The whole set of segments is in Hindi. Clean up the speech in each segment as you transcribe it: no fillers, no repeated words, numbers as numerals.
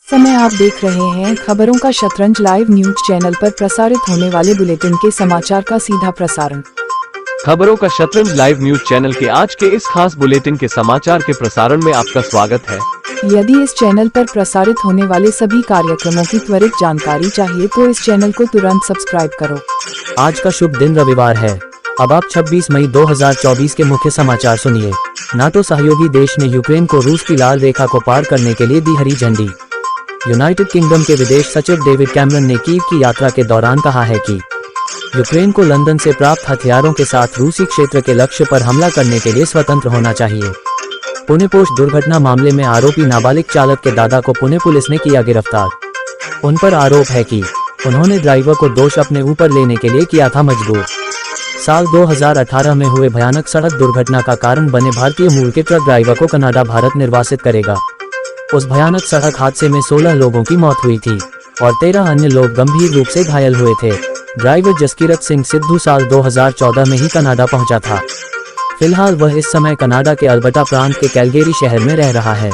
समय आप देख रहे हैं खबरों का शतरंज लाइव न्यूज चैनल पर प्रसारित होने वाले बुलेटिन के समाचार का सीधा प्रसारण। खबरों का शतरंज लाइव न्यूज चैनल के आज के इस खास बुलेटिन के समाचार के प्रसारण में आपका स्वागत है। यदि इस चैनल पर प्रसारित होने वाले सभी कार्यक्रमों की त्वरित जानकारी चाहिए तो इस चैनल को तुरंत सब्सक्राइब करो। आज का शुभ दिन रविवार है। अब आप 26 मई 2024 के मुख्य समाचार सुनिए। नाटो सहयोगी देश ने यूक्रेन को रूस की लाल रेखा को पार करने के लिए दी हरी झंडी। यूनाइटेड किंगडम के विदेश सचिव डेविड कैमरन ने कीव की यात्रा के दौरान कहा है कि यूक्रेन को लंदन से प्राप्त हथियारों के साथ रूसी क्षेत्र के लक्ष्य पर हमला करने के लिए स्वतंत्र होना चाहिए। पुणे पोस्ट दुर्घटना मामले में आरोपी नाबालिग चालक के दादा को पुणे पुलिस ने किया गिरफ्तार। उन पर आरोप है कि उन्होंने ड्राइवर को दोष अपने ऊपर लेने के लिए किया था मजबूर। साल 2018 में हुए भयानक सड़क दुर्घटना का कारण बने भारतीय मूल के ट्रक ड्राइवर को कनाडा भारत निर्वासित करेगा। उस भयानक सड़क हादसे में 16 लोगों की मौत हुई थी और 13 अन्य लोग गंभीर रूप से घायल हुए थे। ड्राइवर जसकीरत सिंह सिद्धू साल 2014 में ही कनाडा पहुंचा था। फिलहाल वह इस समय कनाडा के अल्बर्टा प्रांत के कैलगेरी शहर में रह रहा है।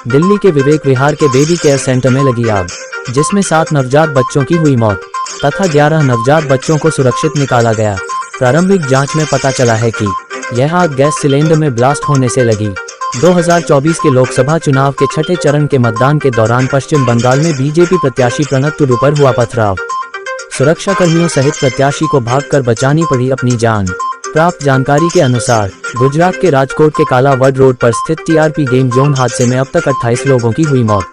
दिल्ली के विवेक विहार के बेबी केयर सेंटर में लगी आग, जिसमें 7 नवजात बच्चों की हुई मौत तथा 11 नवजात बच्चों को सुरक्षित निकाला गया। प्रारंभिक जांच में पता चला है कि यह आग गैस सिलेंडर में ब्लास्ट होने से लगी। 2024 के लोकसभा चुनाव के छठे चरण के मतदान के दौरान पश्चिम बंगाल में बीजेपी प्रत्याशी प्रणब टुडू पर हुआ पथराव। सुरक्षा कर्मियों सहित प्रत्याशी को भागकर बचानी पड़ी अपनी जान। प्राप्त जानकारी के अनुसार गुजरात के राजकोट के कालावड रोड पर स्थित टीआरपी गेम जोन हादसे में अब तक 28 लोगों की हुई मौत,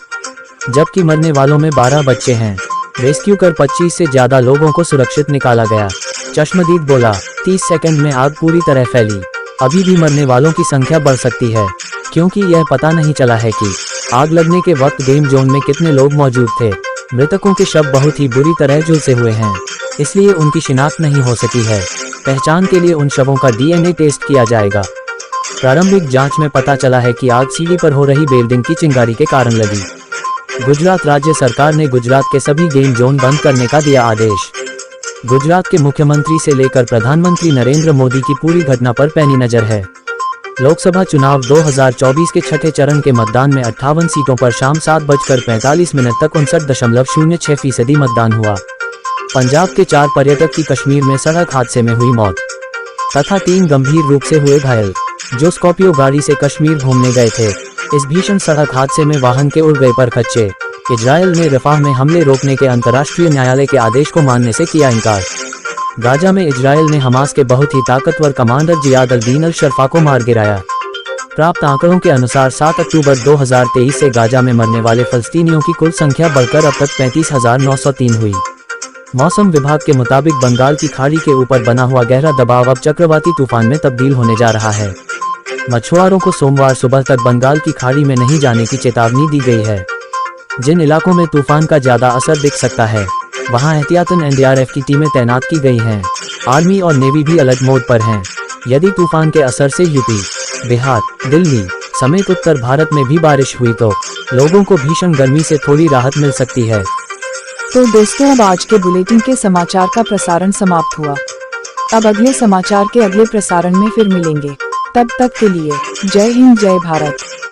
जबकि मरने वालों में 12 बच्चे हैं। रेस्क्यू कर 25 से ज्यादा लोगों को सुरक्षित निकाला गया। चश्मदीद बोला, 30 सेकंड में आग पूरी तरह फैली। अभी भी मरने वालों की संख्या बढ़ सकती है, क्योंकि यह पता नहीं चला है कि आग लगने के वक्त गेम जोन में कितने लोग मौजूद थे। मृतकों के शव बहुत ही बुरी तरह झुलसे हुए हैं, इसलिए उनकी शिनाख्त नहीं हो सकी है। पहचान के लिए उन शवों का डीएनए टेस्ट किया जाएगा। प्रारंभिक जांच में पता चला है कि आग सीढ़ी पर हो रही बिल्डिंग की चिंगारी के कारण लगी। गुजरात राज्य सरकार ने गुजरात के सभी गेम जोन बंद करने का दिया आदेश। गुजरात के मुख्यमंत्री से लेकर प्रधानमंत्री नरेंद्र मोदी की पूरी घटना पर पैनी नजर है। लोकसभा चुनाव 2024 के छठे चरण के मतदान में 58 सीटों पर शाम 7:45 तक 59.06% मतदान हुआ। पंजाब के 4 पर्यटक की कश्मीर में सड़क हादसे में हुई मौत तथा 3 गंभीर रूप से हुए घायल, जो स्कॉर्पियो गाड़ी से कश्मीर घूमने गए थे। इस भीषण सड़क हादसे में वाहन के उड़ गए परखच्चे। इजरायल ने रफाह में हमले रोकने के अंतर्राष्ट्रीय न्यायालय के आदेश को मानने से किया इनकार। गाजा में इजरायल ने हमास के बहुत ही ताकतवर कमांडर जियाद अल-दीन अल-शर्फा को मार गिराया। प्राप्त आंकड़ों के अनुसार 7 अक्टूबर 2023 से गाजा में मरने वाले फलस्तीनियों की कुल संख्या बढ़कर अब तक 35,903 हुई। मौसम विभाग के मुताबिक बंगाल की खाड़ी के ऊपर बना हुआ गहरा दबाव अब चक्रवाती तूफान में तब्दील होने जा रहा है। मछुआरों को सोमवार सुबह तक बंगाल की खाड़ी में नहीं जाने की चेतावनी दी गई है। जिन इलाकों में तूफान का ज्यादा असर दिख सकता है, वहां एहतियातन एनडीआरएफ की टीमें तैनात की गई हैं। आर्मी और नेवी भी अलर्ट मोड पर हैं। यदि तूफान के असर से यूपी, बिहार, दिल्ली समेत उत्तर भारत में भी बारिश हुई तो लोगों को भीषण गर्मी से थोड़ी राहत मिल सकती है। तो दोस्तों, अब आज के बुलेटिन के समाचार का प्रसारण समाप्त हुआ। अब अगले समाचार के अगले प्रसारण में फिर मिलेंगे। तब तक के लिए जय हिंद, जय भारत।